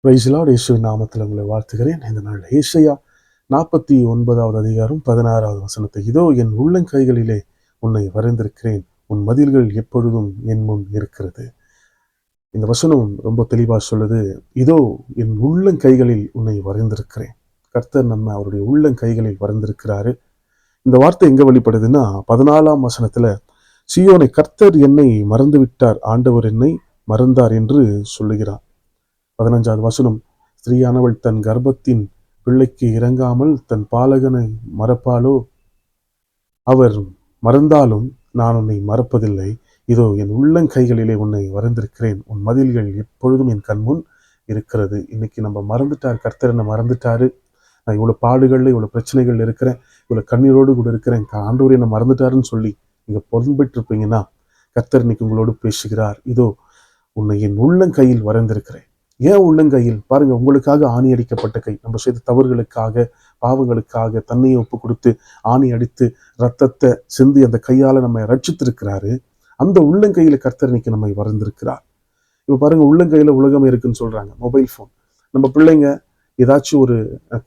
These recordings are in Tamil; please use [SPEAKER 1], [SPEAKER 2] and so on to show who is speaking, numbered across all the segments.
[SPEAKER 1] Praise the Lord. இயேசுவின் நாமத்தில் உங்களை வாழ்த்துகிறேன். இந்த நாள் ஏசாயா 49வது அதிகாரம் 16வது வசனத்தை, இதோ என் உள்ளங்கைகளிலே உன்னை வரைந்திருக்கிறேன், உன் மதில்கள் எப்பொழுதும் என் முன் இருக்கிறது. இந்த வசனம் ரொம்ப தெளிவா சொல்லுது, இதோ என் உள்ளங்கைகளில் உன்னை வரைந்திருக்கிறேன். கர்த்தர் நம்ம அவருடைய உள்ளங்கைகளில் வரைந்திருக்கிறாரு. இந்த வார்த்தை எங்க வெளிப்படுதுன்னா 14ஆம் வசனத்துல, சீயோனை கர்த்தர் என்னை மறந்து விட்டார், ஆண்டவர் என்னை மறந்தார் என்று சொல்லுகிறார். 15வது வசனம், ஸ்திரீயானவள் தன் கர்ப்பத்தின் பிள்ளைக்கு இறங்காமல் தன் பாலகனை மறப்பாளோ? அவர் மறந்தாலும் நான் உன்னை மறப்பதில்லை, இதோ என் உள்ளங்கைகளிலே உன்னை வரைந்திருக்கிறேன், உன் மதில்கள் எப்பொழுதும் என் கண்முன் இருக்கிறது. இன்னைக்கு நம்ம மறந்துட்டார், கர்த்தர் என்ன மறந்துட்டாரு, நான் இவ்வளோ பாடுகளில் இவ்வளோ பிரச்சனைகள் இருக்கிறேன், இவ்வளோ கண்ணீரோடு கூட இருக்கிறேன், ஆண்டவர் என்ன மறந்துட்டாருன்னு சொல்லி நீங்கள் பொருள்பெற்றிருப்பீங்கன்னா கர்த்தர் இன்னைக்கு உங்களோடு பேசுகிறார். இதோ உன்னை என் உள்ளங்கையில் வரைந்திருக்கிறேன். ஏன் உள்ளங்கையில்? பாருங்க, உங்களுக்காக ஆணி அடிக்கப்பட்ட கை, நம்ம செய்த தவறுகளுக்காக பாவங்களுக்காக தன்னையை ஒப்பு கொடுத்து ஆணி அடித்து ரத்தத்தை சிந்தி அந்த கையால நம்ம ரட்சித்திருக்கிறாரு. அந்த உள்ளங்கையில கர்த்தர் இன்னைக்கு நம்மை வரைந்திருக்கிறார். இப்ப பாருங்க, உள்ளங்கையில உலகம் இருக்குன்னு சொல்றாங்க. Mobile phone. நம்ம பிள்ளைங்க ஏதாச்சும் ஒரு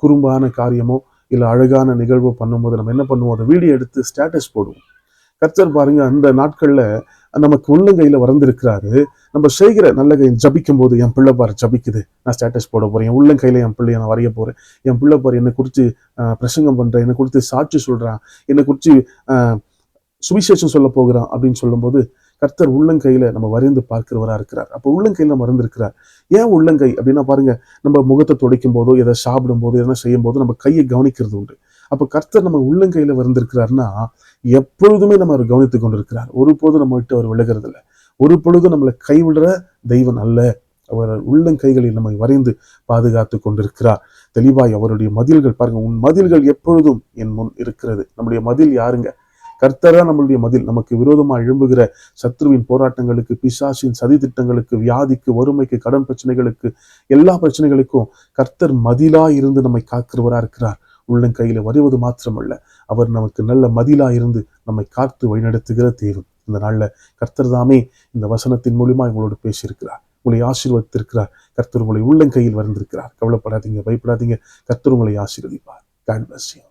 [SPEAKER 1] குறும்பான காரியமோ இல்லை அழகான நிகழ்வோ பண்ணும்போது நம்ம என்ன பண்ணுவோம், அதை வீடியோ எடுத்து ஸ்டேட்டஸ் போடுவோம். கர்த்தர் பாருங்க, அந்த நாட்கள்ல நமக்கு உள்ளங்கையில வரைந்திருக்கிறாரு. நம்ம செய்கிற நல்ல கை ஜபிக்கும் போது, என் பிள்ளை பாரு ஜபிக்குது, நான் ஸ்டேட்டஸ் போட போறேன், என் உள்ளங்கையில என் பிள்ளைய நான் வரைய போறேன், என் பிள்ளை பாரு என்னை குறித்து பிரசங்கம் பண்றேன், என்னை குறித்து சாட்சி சொல்றான், என்னை குறித்து சுவிசேஷம் சொல்ல போகிறான் அப்படின்னு சொல்லும்போது கர்த்தர் உள்ளங்கையில நம்ம வரைந்து பார்க்கிறவரா இருக்கிறார். அப்போ உள்ளங்கையில மறந்திருக்கிறார். ஏன் உள்ளங்கை அப்படின்னா பாருங்க, நம்ம முகத்தை துடைக்கும் போதோ எதை சாப்பிடும் போதோ எதனா செய்யும் போதோ நம்ம கையை கவனிக்கிறது உண்டு. அப்போ கர்த்தர் நம்ம உள்ளங்கையில வந்திருக்கிறாருன்னா எப்பொழுதுமே நம்ம அவர் கவனித்துக் கொண்டிருக்கிறார். ஒருபோதும் நம்ம விட்டு அவர் விலகிறது இல்லை. ஒரு பொழுதும் நம்மளை கைவிடுற தெய்வன் அல்ல. அவர் உள்ளங்கைகளில் நம்மை வரைந்து பாதுகாத்து கொண்டிருக்கிறார். தெளிவாய் அவருடைய மதில்கள் பாருங்க, உன் மதில்கள் எப்பொழுதும் என் முன் இருக்கிறது. நம்முடைய மதில் யாருங்க? கர்த்தரா நம்மளுடைய மதில். நமக்கு விரோதமா எழும்புகிற சத்ருவின் போராட்டங்களுக்கு, பிசாசின் சதி திட்டங்களுக்கு, வியாதிக்கு, வறுமைக்கு, கடன் பிரச்சனைகளுக்கு, எல்லா பிரச்சனைகளுக்கும் கர்த்தர் மதிலா இருந்து நம்மை காக்கிறவரா இருக்கிறார். உள்ளங்கையில வருவது மாத்திரமல்ல, அவர் நமக்கு நல்ல மதிலா இருந்து நம்மை காத்து வழிநடத்துகிற தேவன். இந்த நாள்ல கர்த்தர் தாமே இந்த வசனத்தின் மூலியமா உங்களோடு பேசியிருக்கிறார், உங்களை ஆசீர்வதித்திருக்கிறார். கர்த்தர் உங்களை உள்ளங்கையில் வந்திருக்கிறார். கவலைப்படாதீங்க, பயப்படாதீங்க. கர்த்தர் உங்களை ஆசீர்வதிப்பார். God bless you.